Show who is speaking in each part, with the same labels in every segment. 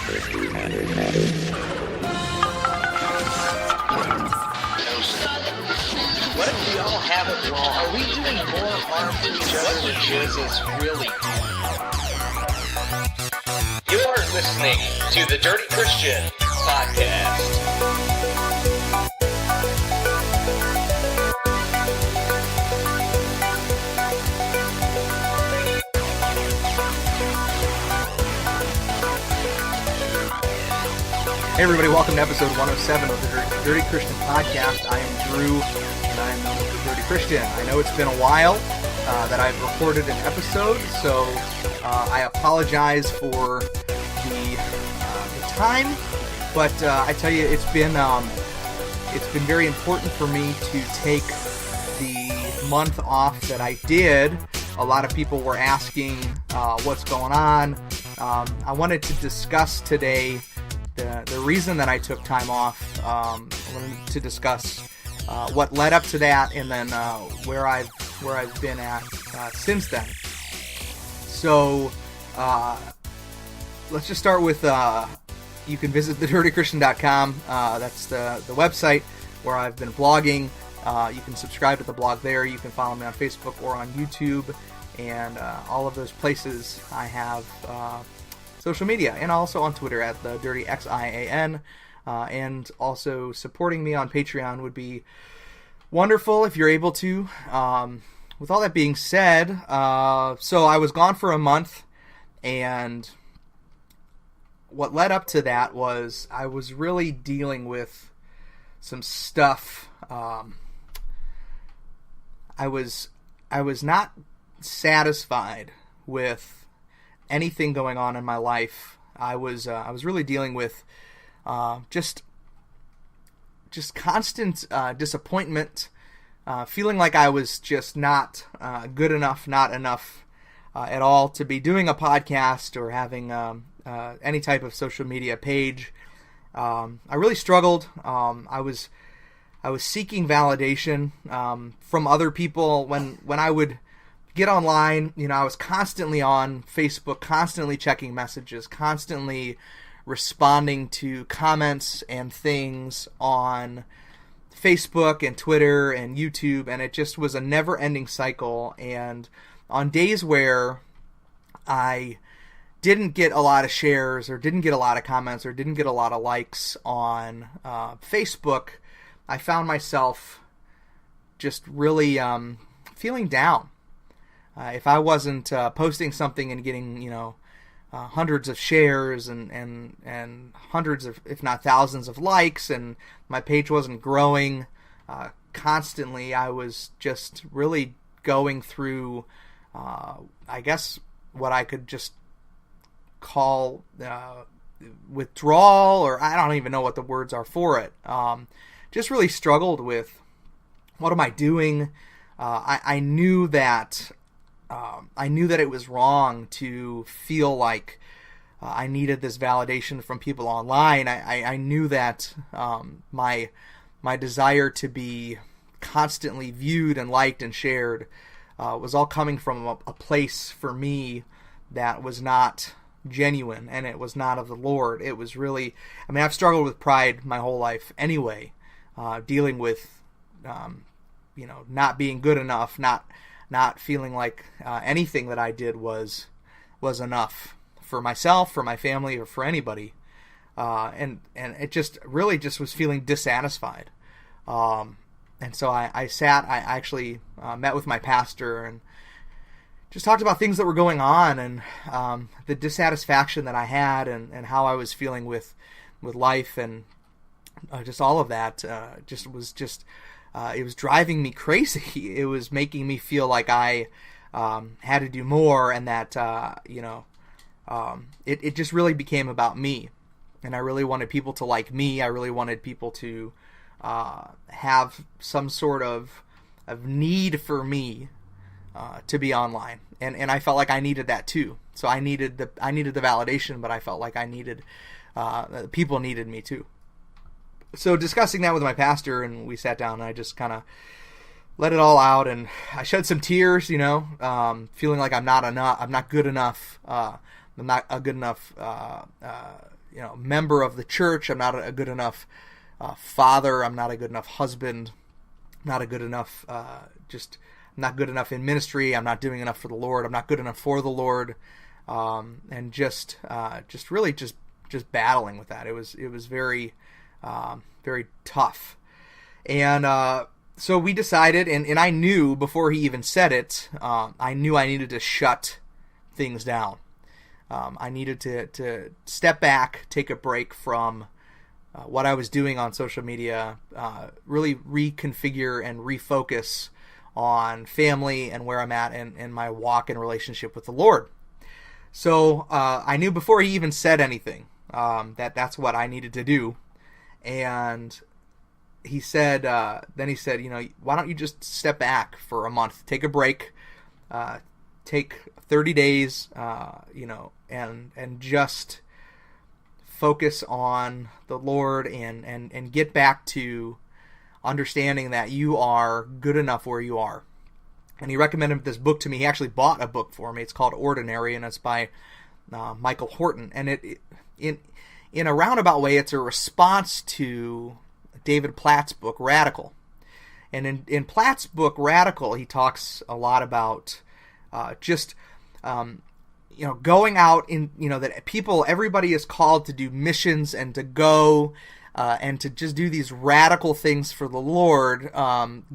Speaker 1: What if we all have it wrong? Are we doing more harm to each other than Jesus really? You are listening to the Dirty Christian Podcast.
Speaker 2: Hey everybody, welcome to episode 107 of the Dirty Christian Podcast. I am Drew, and I am known as the Dirty Christian. I know it's been a while that I've recorded an episode, so I apologize for the time, but I tell you, it's been very important for me to take the month off that I did. A lot of people were asking what's going on. I wanted to discuss today the reason that I took time off. I wanted to discuss what led up to that, and then where I've been at since then. So let's just start with you can visit thedirtychristian.com. That's the website where I've been blogging. You can subscribe to the blog there. You can follow me on Facebook or on YouTube, and all of those places I have social media, and also on Twitter at the Dirty XIAN, and also supporting me on Patreon would be wonderful if you're able to. With all that being said, so I was gone for a month, and what led up to that was I was really dealing with some stuff. I was not satisfied with anything going on in my life. I was really dealing with just constant disappointment, feeling like I was just not good enough, not enough at all to be doing a podcast or having any type of social media page. I really struggled. I was seeking validation from other people when I would get online. You know, I was constantly on Facebook, constantly checking messages, constantly responding to comments and things on Facebook and Twitter and YouTube, and it just was a never-ending cycle. And on days where I didn't get a lot of shares or didn't get a lot of comments or didn't get a lot of likes on Facebook, I found myself just really feeling down. If I wasn't posting something and getting, hundreds of shares and hundreds of, if not thousands of likes, and my page wasn't growing constantly, I was just really going through, I guess, what I could just call withdrawal, or I don't even know what the words are for it. Just really struggled with, what am I doing? I knew that it was wrong to feel like I needed this validation from people online. I knew that my desire to be constantly viewed and liked and shared was all coming from a place for me that was not genuine, and it was not of the Lord. It was really, I've struggled with pride my whole life anyway, dealing with not being good enough, not feeling like anything that I did was enough for myself, for my family, or for anybody, and it just really just was feeling dissatisfied. And so I actually met with my pastor and just talked about things that were going on, and the dissatisfaction that I had, and how I was feeling with life, and just all of that. It was driving me crazy. It was making me feel like I had to do more, and that it just really became about me, and I really wanted people to like me. I really wanted people to have some sort of need for me to be online, and I felt like I needed that too. So I needed the validation, but I felt like I needed people needed me too. So discussing that with my pastor, and we sat down, and I just kind of let it all out, and I shed some tears, feeling like I'm not enough, I'm not good enough, I'm not a good enough member of the church. I'm not a good enough father. I'm not a good enough husband. Not a good enough, not good enough in ministry. I'm not doing enough for the Lord. I'm not good enough for the Lord. And just really battling with that. It was very, very tough. And so we decided, and I knew before he even said it, I knew I needed to shut things down. I needed to step back, take a break from what I was doing on social media, really reconfigure and refocus on family and where I'm at and my walk and relationship with the Lord. So I knew before he even said anything that's what I needed to do. And he said, why don't you just step back for a month, take a break, take 30 days, and just focus on the Lord and get back to understanding that you are good enough where you are. And he recommended this book to me. He actually bought a book for me. It's called Ordinary, and it's by Michael Horton. And in a roundabout way, it's a response to David Platt's book, Radical. And in Platt's book, Radical, he talks a lot about going out in, that everybody is called to do missions and to go and to just do these radical things for the Lord,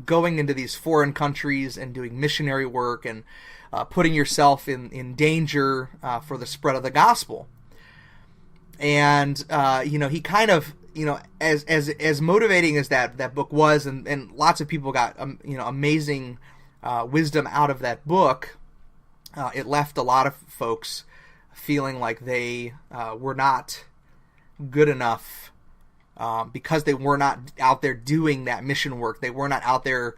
Speaker 2: going into these foreign countries and doing missionary work and putting yourself in danger for the spread of the gospel. And, he kind of, as motivating as that book was, and lots of people got, amazing wisdom out of that book, it left a lot of folks feeling like they were not good enough because they were not out there doing that mission work. They were not out there,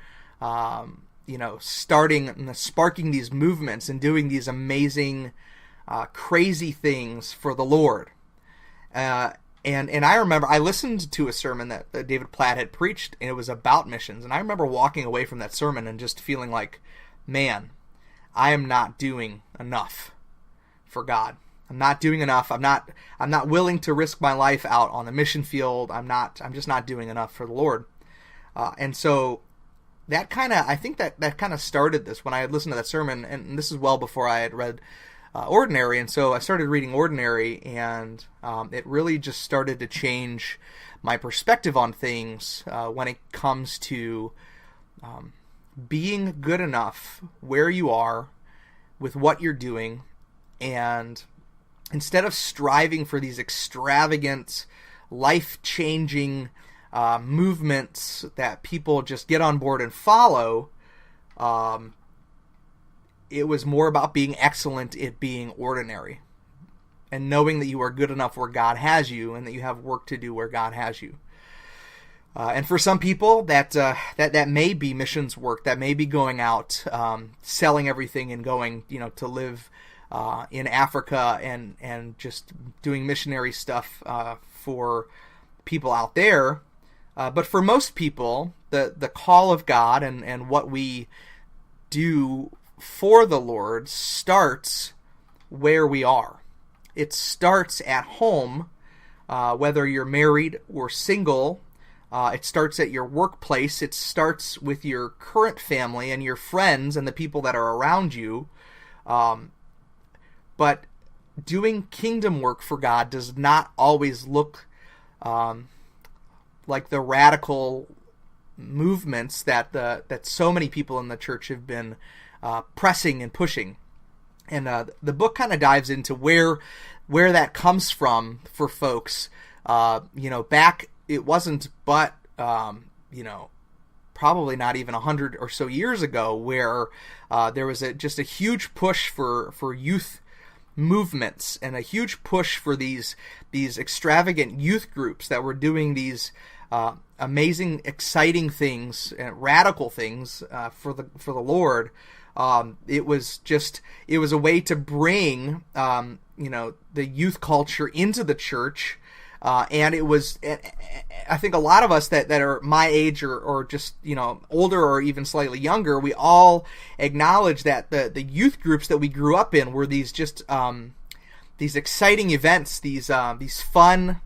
Speaker 2: sparking these movements and doing these amazing, crazy things for the Lord. And I remember I listened to a sermon that David Platt had preached, and it was about missions. And I remember walking away from that sermon and just feeling like, man, I am not doing enough for God. I'm not doing enough. I'm not willing to risk my life out on the mission field. I'm just not doing enough for the Lord. And so I think that kind of started this when I had listened to that sermon, and this is well before I had read Ordinary. And so I started reading Ordinary, and it really just started to change my perspective on things when it comes to being good enough where you are with what you're doing, and instead of striving for these extravagant, life-changing movements that people just get on board and follow, it was more about being excellent at being ordinary and knowing that you are good enough where God has you and that you have work to do where God has you. And for some people, that may be missions work. That may be going out, selling everything and going, to live in Africa and just doing missionary stuff for people out there. But for most people, the call of God and what we do for the Lord starts where we are. It starts at home, whether you're married or single. It starts at your workplace. It starts with your current family and your friends and the people that are around you. But doing kingdom work for God does not always look like the radical movements that so many people in the church have been pressing and pushing. And the book kind of dives into where that comes from for folks. Back, it wasn't but, probably not even 100 or so years ago, where there was just a huge push for youth movements and a huge push for these extravagant youth groups that were doing these amazing, exciting things, radical things for the Lord. It was a way to bring the youth culture into the church. And it was, I think a lot of us that are my age or just, older or even slightly younger, we all acknowledge that the youth groups that we grew up in were these just, these exciting events, these fun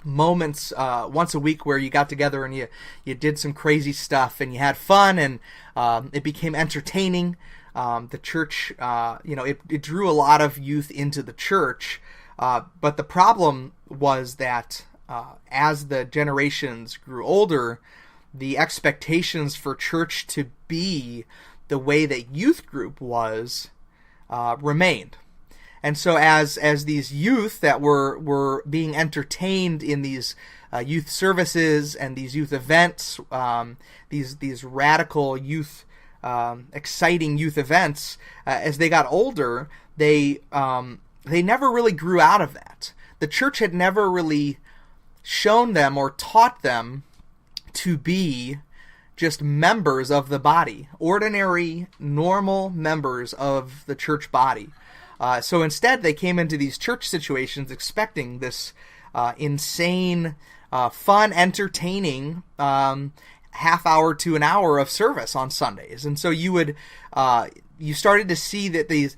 Speaker 2: moments once a week where you got together and you did some crazy stuff and you had fun, and it became entertaining. The church, it drew a lot of youth into the church, but the problem was that as the generations grew older, the expectations for church to be the way that youth group was remained. And so as these youth that were being entertained in these youth services and these youth events, these radical youth, exciting youth events, as they got older, they never really grew out of that. The church had never really shown them or taught them to be just members of the body, ordinary, normal members of the church body. So instead, they came into these church situations expecting this insane, fun, entertaining half hour to an hour of service on Sundays. And so you started to see that these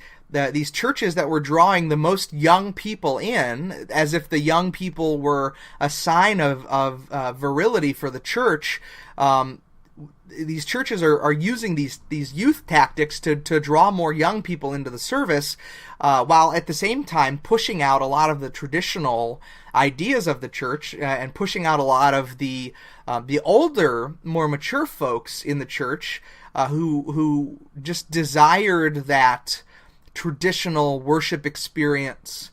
Speaker 2: churches that were drawing the most young people in, as if the young people were a sign of virility for the church. These churches are using these youth tactics to draw more young people into the service, while at the same time pushing out a lot of the traditional ideas of the church, and pushing out a lot of the older, more mature folks in the church who just desired that traditional worship experience,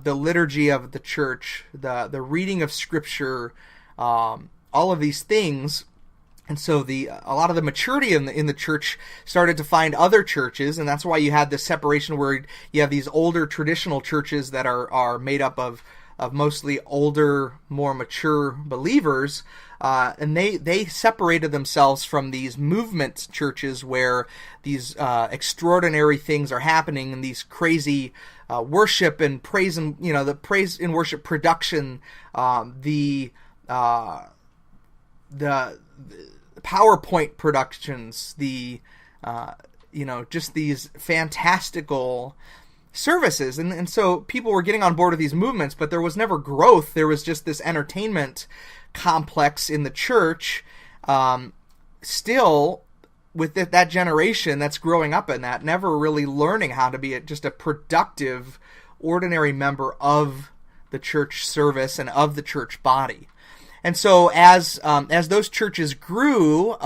Speaker 2: the liturgy of the church, the reading of Scripture, all of these things. And so a lot of the maturity in the church started to find other churches, and that's why you had this separation where you have these older traditional churches that are made up of mostly older, more mature believers, and they separated themselves from these movement churches where these extraordinary things are happening, and these crazy worship and praise, and the praise and worship production, the PowerPoint productions, just these fantastical services. And so people were getting on board with these movements, but there was never growth. There was just this entertainment complex in the church, still with that generation that's growing up in that, never really learning how to be just a productive, ordinary member of the church service and of the church body. And so as those churches grew,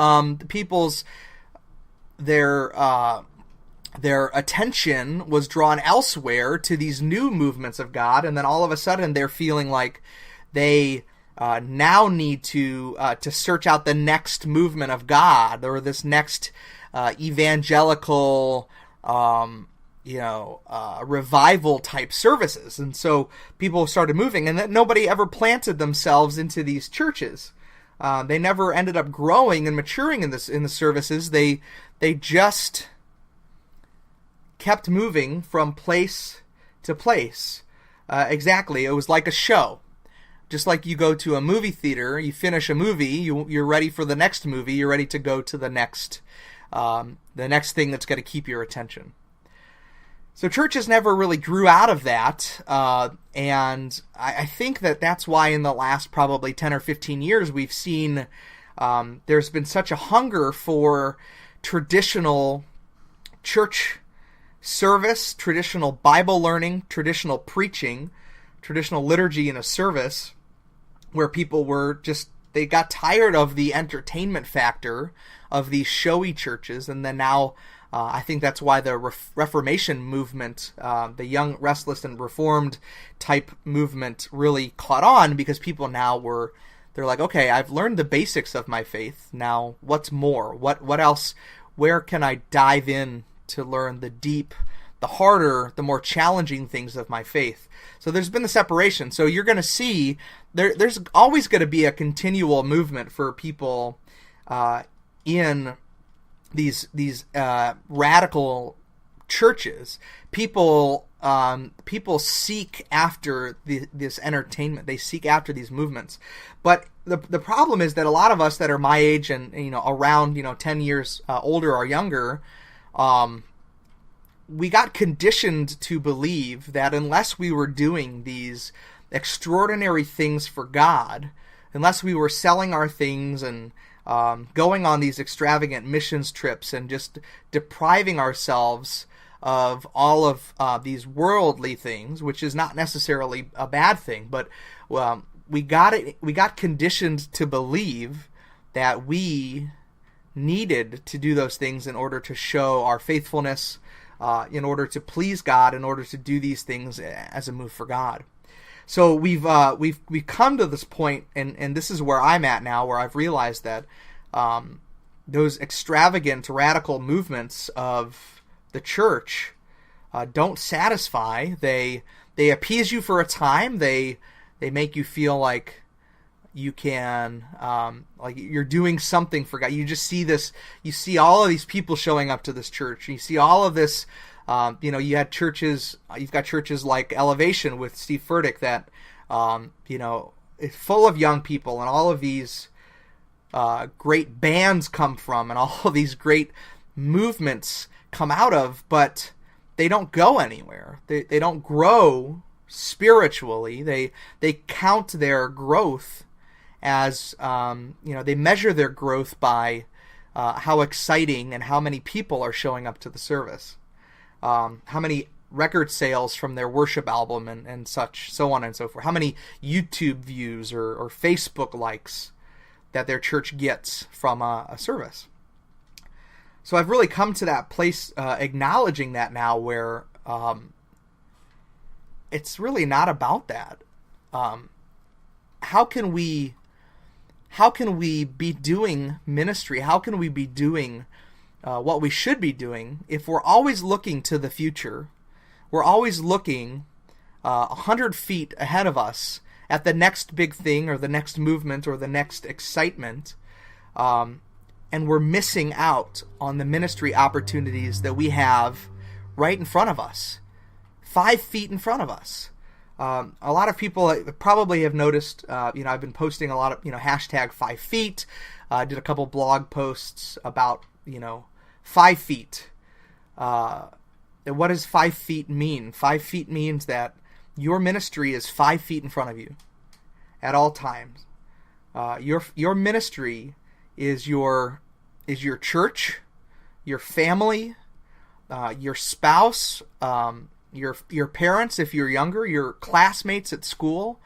Speaker 2: their attention was drawn elsewhere to these new movements of God, and then all of a sudden they're feeling like they now need to search out the next movement of God, or this next evangelical revival type services. And so people started moving, and that nobody ever planted themselves into these churches. They never ended up growing and maturing in the services. They just kept moving from place to place. Exactly. It was like a show. Just like you go to a movie theater, you finish a movie, you're ready for the next movie, you're ready to go to the next thing that's going to keep your attention. So churches never really grew out of that, and I think that's why in the last probably 10 or 15 years we've seen there's been such a hunger for traditional church service, traditional Bible learning, traditional preaching, traditional liturgy in a service, where people they got tired of the entertainment factor of these showy churches, and then now I think that's why the Reformation movement, the young, restless, and reformed type movement really caught on, because people now they're like, okay, I've learned the basics of my faith. Now, what's more? What else? Where can I dive in to learn the deep, the harder, the more challenging things of my faith? So there's been the separation. So you're going to see there's always going to be a continual movement for people in these radical churches. People seek after this entertainment. They seek after these movements. But the problem is that a lot of us that are my age and around 10 years older or younger, we got conditioned to believe that unless we were doing these extraordinary things for God, unless we were selling our things and going on these extravagant missions trips and just depriving ourselves of all of these worldly things, which is not necessarily a bad thing, but we got conditioned to believe that we needed to do those things in order to show our faithfulness, in order to please God, in order to do these things as a move for God. So we've come to this point, and this is where I'm at now, where I've realized that those extravagant, radical movements of the church don't satisfy. They appease you for a time. They make you feel like you can, like you're doing something for God. You just see this. You see all of these people showing up to this church. You see all of this. You had churches. You've got churches like Elevation with Steve Furtick that, is full of young people, and all of these great bands come from, and all of these great movements come out of, but they don't go anywhere. They don't grow spiritually. They count their growth as they measure their growth by how exciting and how many people are showing up to the service, how many record sales from their worship album and such, so on and so forth, how many YouTube views or Facebook likes that their church gets from a service. So I've really come to that place acknowledging that now, where it's really not about that. How can we be doing ministry? How can we be doing what we should be doing if we're always looking to the future? We're always looking 100 feet ahead of us at the next big thing or the next movement or the next excitement, and we're missing out on the ministry opportunities that we have right in front of us, 5 feet in front of us. A lot of people probably have noticed, I've been posting a lot of, hashtag 5 feet. I did a couple blog posts about, 5 feet. What does 5 feet mean? 5 feet means that your ministry is 5 feet in front of you at all times. Your ministry is your church, your family, your spouse, your parents if you're younger, your classmates at school,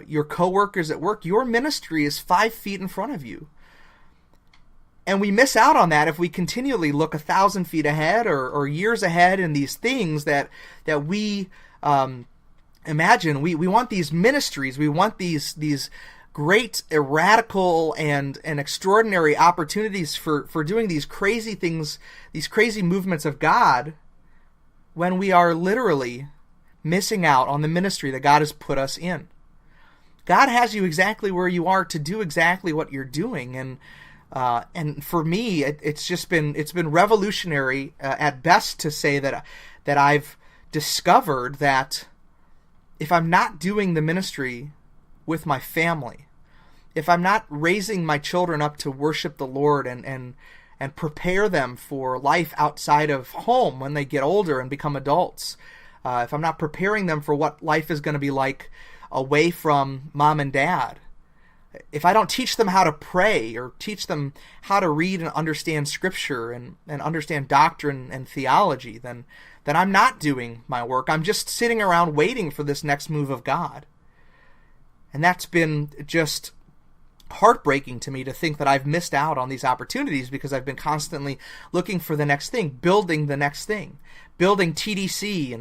Speaker 2: your coworkers at work. Your ministry is 5 feet in front of you. And we miss out on that if we continually look 1,000 feet ahead or years ahead in these things that we imagine. We want these ministries. We want these great, radical, and extraordinary opportunities for doing these crazy things, these crazy movements of God, when we are literally missing out on the ministry that God has put us in. God has you exactly where you are to do exactly what you're doing, and for me, it's been revolutionary at best to say that I've discovered that if I'm not doing the ministry with my family, if I'm not raising my children up to worship the Lord and prepare them for life outside of home when they get older and become adults, if I'm not preparing them for what life is going to be like away from mom and dad, if I don't teach them how to pray or teach them how to read and understand Scripture and understand doctrine and theology, then I'm not doing my work. I'm just sitting around waiting for this next move of God. And that's been just heartbreaking to me, to think that I've missed out on these opportunities because I've been constantly looking for the next thing, building the next thing, building TDC,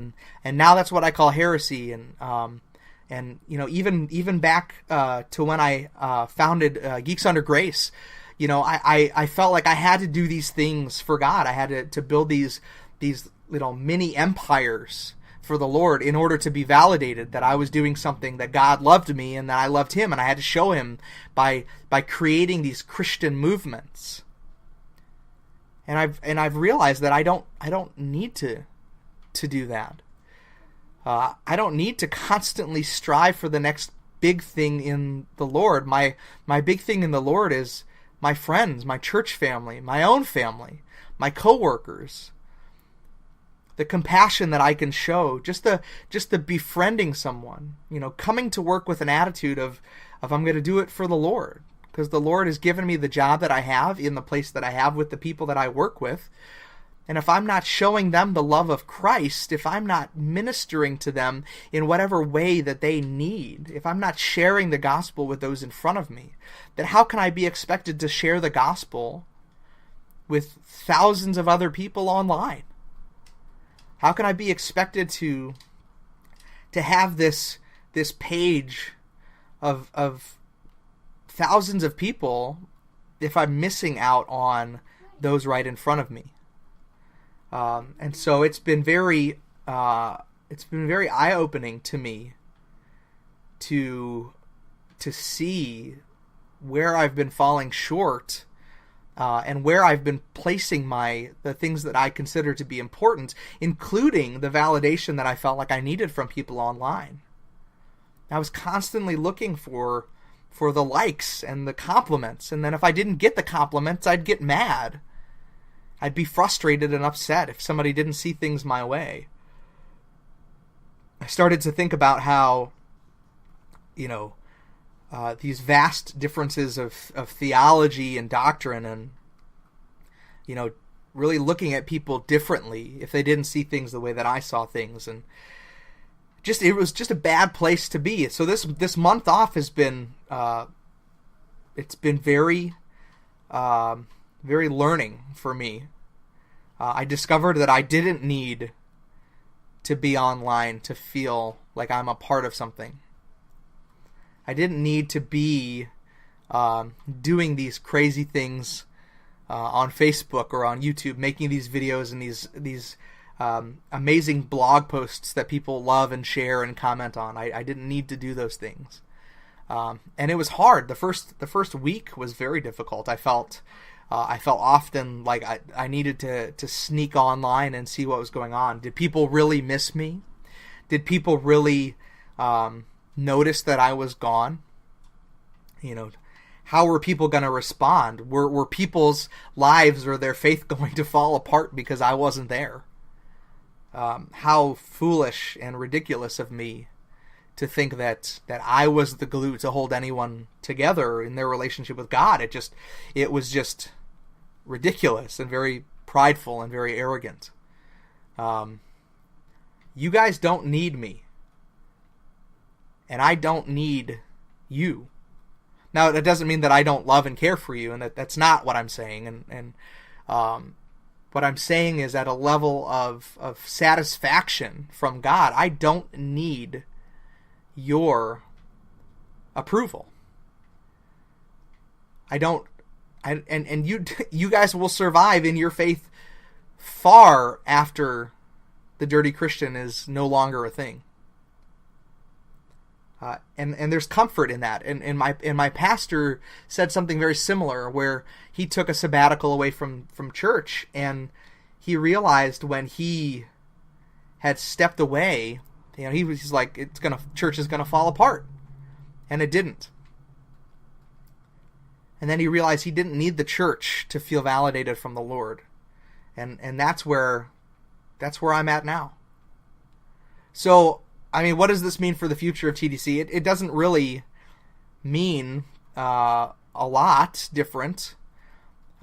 Speaker 2: and now that's what I call heresy, and even back to when I founded Geeks Under Grace, I felt like I had to do these things for God. I had to build these little mini empires for the Lord in order to be validated that I was doing something that God loved me and that I loved Him, and I had to show Him by creating these Christian movements. And I've realized that I don't need to do that. I don't need to constantly strive for the next big thing in the Lord. My big thing in the Lord is my friends, my church family, my own family, my coworkers. the compassion that I can show, just the befriending someone, coming to work with an attitude of I'm going to do it for the Lord, because the Lord has given me the job that I have in the place that I have with the people that I work with. And if I'm not showing them the love of Christ, if I'm not ministering to them in whatever way that they need, if I'm not sharing the gospel with those in front of me, then how can I be expected to share the gospel with thousands of other people online? How can I be expected to have this page of thousands of people if I'm missing out on those right in front of me? And so it's been very eye-opening to me to see where I've been falling short, and where I've been placing the things that I consider to be important, including the validation that I felt like I needed from people online. I was constantly looking for the likes and the compliments, and then if I didn't get the compliments, I'd get mad. I'd be frustrated and upset if somebody didn't see things my way. I started to think about how, these vast differences of theology and doctrine, and, really looking at people differently if they didn't see things the way that I saw things. And it was just a bad place to be. So this month off has been, it's been very, very learning for me. I discovered that I didn't need to be online to feel like I'm a part of something. I didn't need to be doing these crazy things on Facebook or on YouTube, making these videos and these amazing blog posts that people love and share and comment on. I didn't need to do those things. And it was hard. The first week was very difficult. I felt often like I needed to sneak online and see what was going on. Did people really miss me? Did people really notice that I was gone? How were people going to respond? Were people's lives or their faith going to fall apart because I wasn't there? How foolish and ridiculous of me to think that I was the glue to hold anyone together in their relationship with God. It was just ridiculous and very prideful and very arrogant. You guys don't need me, and I don't need you. Now, that doesn't mean that I don't love and care for you, and that's not what I'm saying. And what I'm saying is, at a level of satisfaction from God, I don't need your approval. And you guys will survive in your faith far after the dirty Christian is no longer a thing. And there's comfort in that. And my pastor said something very similar, where he took a sabbatical away from church, and he realized when he had stepped away, he's like, church is gonna fall apart, and it didn't. And then he realized he didn't need the church to feel validated from the Lord, and that's where I'm at now. So, what does this mean for the future of TDC? It doesn't really mean a lot different.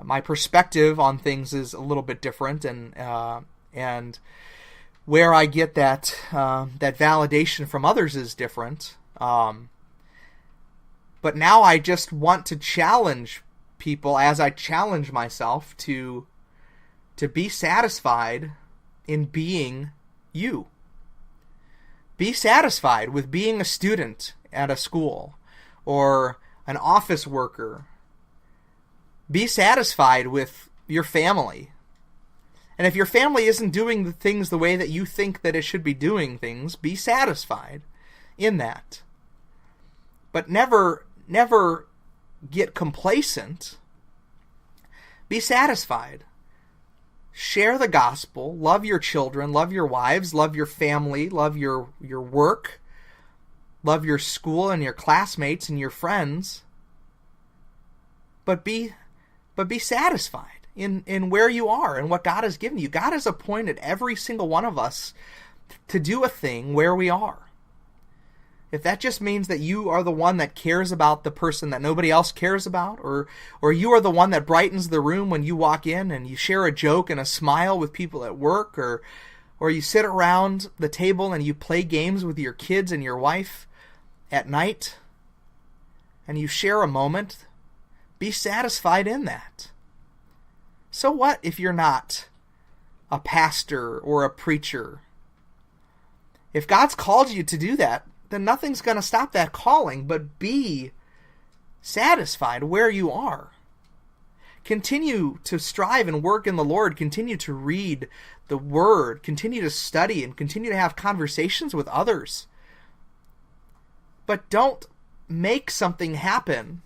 Speaker 2: My perspective on things is a little bit different, and where I get that validation from others is different. But now I just want to challenge people, as I challenge myself, to be satisfied in being you. Be satisfied with being a student at a school or an office worker. Be satisfied with your family. And if your family isn't doing the things the way that you think that it should be doing things, be satisfied in that. But never get complacent. Be satisfied. Share the gospel. Love your children. Love your wives. Love your family. Love your work. Love your school and your classmates and your friends. But be satisfied in where you are and what God has given you. God has appointed every single one of us to do a thing where we are. If that just means that you are the one that cares about the person that nobody else cares about, or you are the one that brightens the room when you walk in and you share a joke and a smile with people at work, or you sit around the table and you play games with your kids and your wife at night, and you share a moment, be satisfied in that. So what if you're not a pastor or a preacher? If God's called you to do that, then nothing's going to stop that calling, but be satisfied where you are. Continue to strive and work in the Lord. Continue to read the Word. Continue to study and continue to have conversations with others. But don't make something happen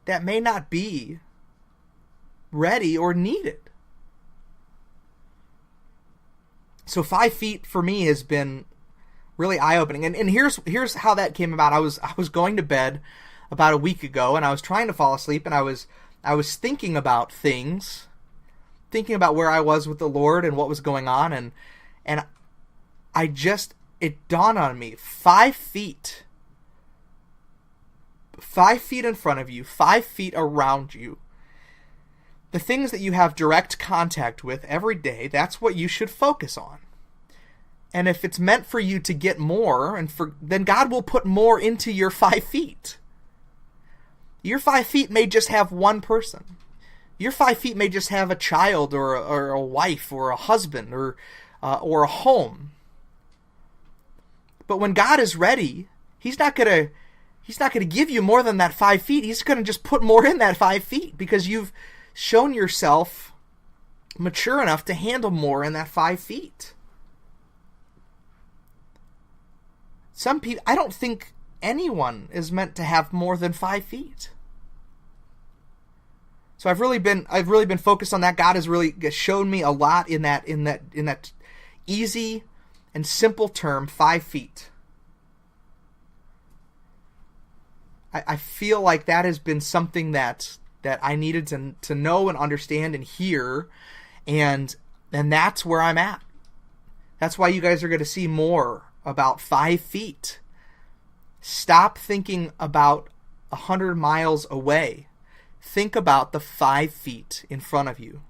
Speaker 2: that may not be ready or needed. So 5 feet for me has been really eye-opening. And here's how that came about. I was going to bed about a week ago, and I was trying to fall asleep, and I was thinking about things, thinking about where I was with the Lord and what was going on, and it dawned on me, 5 feet. 5 feet in front of you, 5 feet around you. The things that you have direct contact with every day, that's what you should focus on. And if it's meant for you to get more, then God will put more into your 5 feet. Your 5 feet may just have one person. Your 5 feet may just have a child or a wife or a husband or a home. But when God is ready, He's not gonna give you more than that 5 feet. He's gonna just put more in that 5 feet because you've shown yourself mature enough to handle more in that 5 feet. Some people, I don't think anyone is meant to have more than 5 feet. So I've really been focused on that. God has really shown me a lot in that easy and simple term, 5 feet. I feel like that has been something that I needed to know and understand and hear, and that's where I'm at. That's why you guys are going to see more about 5 feet. Stop thinking about 100 miles away. Think about the 5 feet in front of you.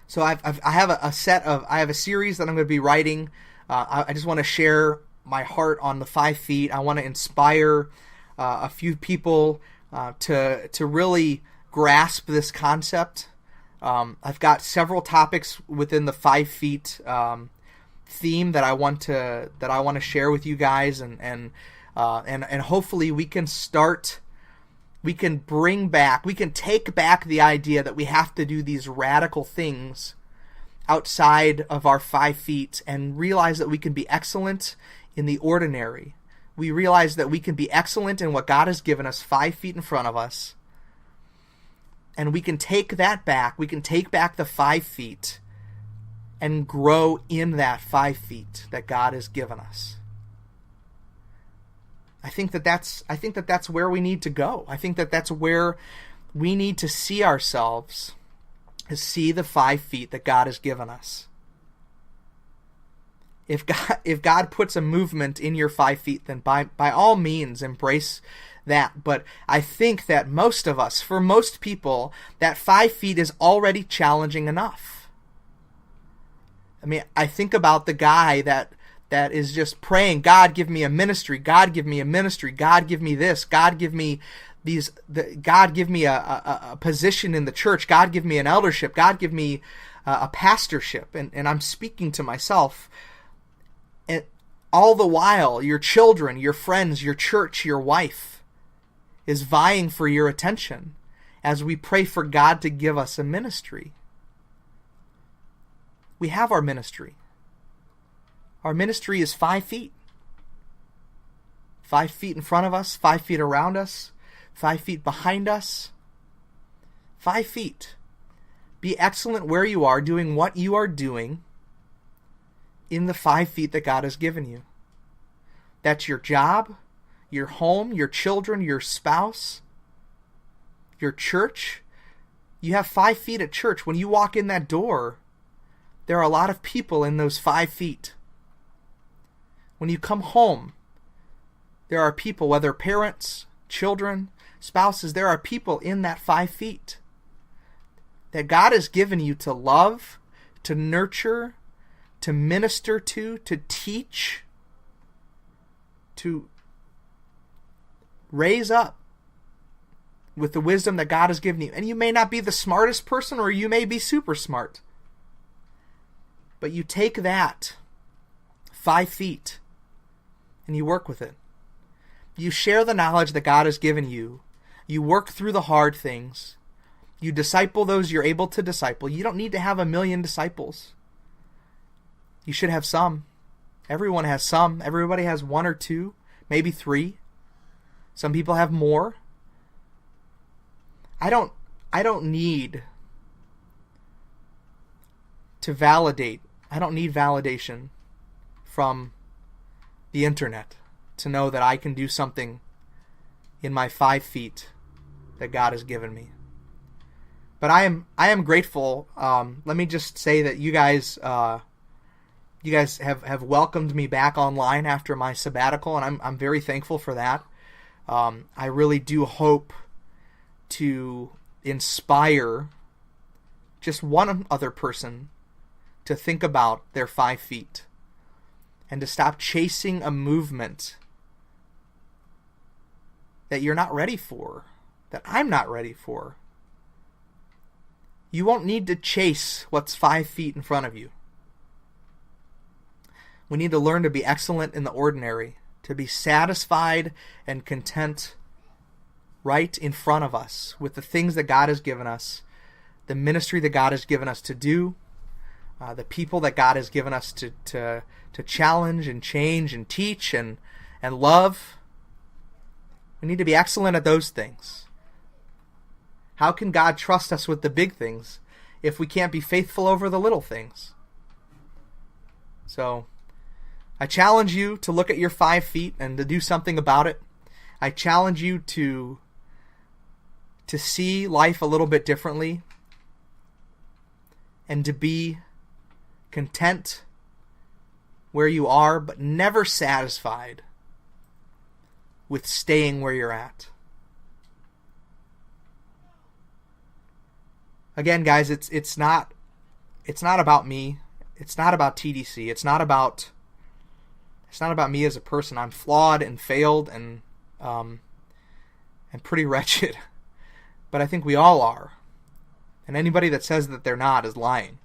Speaker 2: So I have a series that I'm going to be writing. I just want to share my heart on the 5 feet. I want to inspire a few people to really grasp this concept. I've got several topics within the 5 feet theme that I want to share with you guys, and hopefully we can take back the idea that we have to do these radical things outside of our 5 feet and realize that we can be excellent in the ordinary. We realize that we can be excellent in what God has given us 5 feet in front of us, and we can take that back. We can take back the 5 feet and grow in that 5 feet that God has given us. I think that that's where we need to go. I think that that's where we need to see ourselves, to see the 5 feet that God has given us. If God puts a movement in your 5 feet, then by all means embrace that. But I think that for most people, that 5 feet is already challenging enough. I mean, I think about the guy that is just praying, God, give me a ministry. God, give me a ministry. God, give me this. God, give me these. God, give me a position in the church. God, give me an eldership. God, give me a pastorship. And I'm speaking to myself. And all the while, your children, your friends, your church, your wife is vying for your attention as we pray for God to give us a ministry. We have our ministry. Our ministry is 5 feet. 5 feet in front of us, 5 feet around us, 5 feet behind us. 5 feet. Be excellent where you are, doing what you are doing in the 5 feet that God has given you. That's your job, your home, your children, your spouse, your church, You have 5 feet at church. When you walk in that door, there are a lot of people in those 5 feet. When you come home, there are people, whether parents, children, spouses, there are people in that 5 feet that God has given you to love, to nurture, to minister to teach, to raise up with the wisdom that God has given you. And you may not be the smartest person, or you may be super smart. But you take that 5 feet and you work with it. You share the knowledge that God has given you. You work through the hard things. You disciple those you're able to disciple. You don't need to have 1 million disciples. You should have some. Everyone has some. Everybody has 1 or 2, maybe 3. Some people have more. I don't need to validate. I don't need validation from the internet to know that I can do something in my 5 feet that God has given me. But I am grateful. Let me just say that you guys have welcomed me back online after my sabbatical, and I'm very thankful for that. I really do hope to inspire just one other person to think about their 5 feet and to stop chasing a movement that you're not ready for, that I'm not ready for. You won't need to chase what's 5 feet in front of you. We need to learn to be excellent in the ordinary, to be satisfied and content right in front of us with the things that God has given us, the ministry that God has given us to do, the people that God has given us to challenge and change and teach and love. We need to be excellent at those things. How can God trust us with the big things if we can't be faithful over the little things? So, I challenge you to look at your 5 feet and to do something about it. I challenge you to see life a little bit differently and to be content where you are, but never satisfied with staying where you're at. Again, guys, it's not about me. It's not about TDC. It's not about me as a person. I'm flawed and failed and pretty wretched. But I think we all are. And anybody that says that they're not is lying.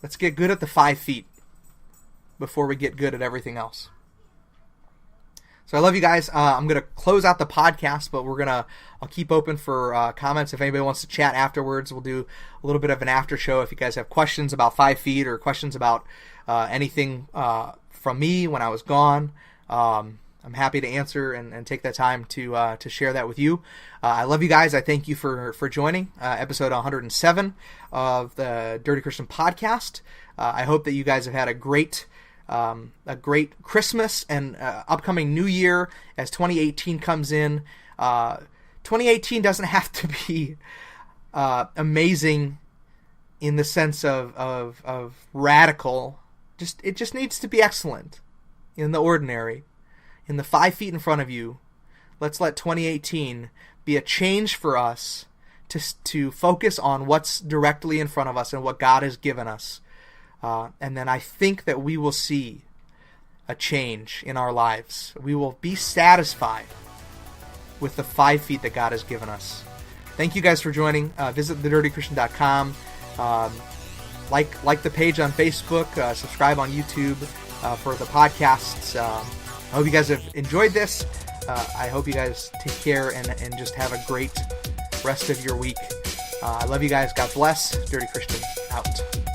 Speaker 2: Let's get good at the 5 feet before we get good at everything else. So I love you guys. I'm going to close out the podcast, but I'll keep open for comments. If anybody wants to chat afterwards, we'll do a little bit of an after show. If you guys have questions about 5 feet or questions about anything from me when I was gone, I'm happy to answer and take that time to share that with you. I love you guys. I thank you for joining episode 107 of the Dirty Christian Podcast. I hope that you guys have had a great Christmas and upcoming New Year as 2018 comes in. 2018 doesn't have to be amazing in the sense of radical. It just needs to be excellent in the ordinary. In the 5 feet in front of you, let's let 2018 be a change for us to focus on what's directly in front of us and what God has given us. And then I think that we will see a change in our lives. We will be satisfied with the 5 feet that God has given us. Thank you guys for joining. Visit thedirtychristian.com. Like the page on Facebook. Subscribe on YouTube for the podcasts. I hope you guys have enjoyed this. I hope you guys take care and just have a great rest of your week. I love you guys. God bless. Dirty Christian out.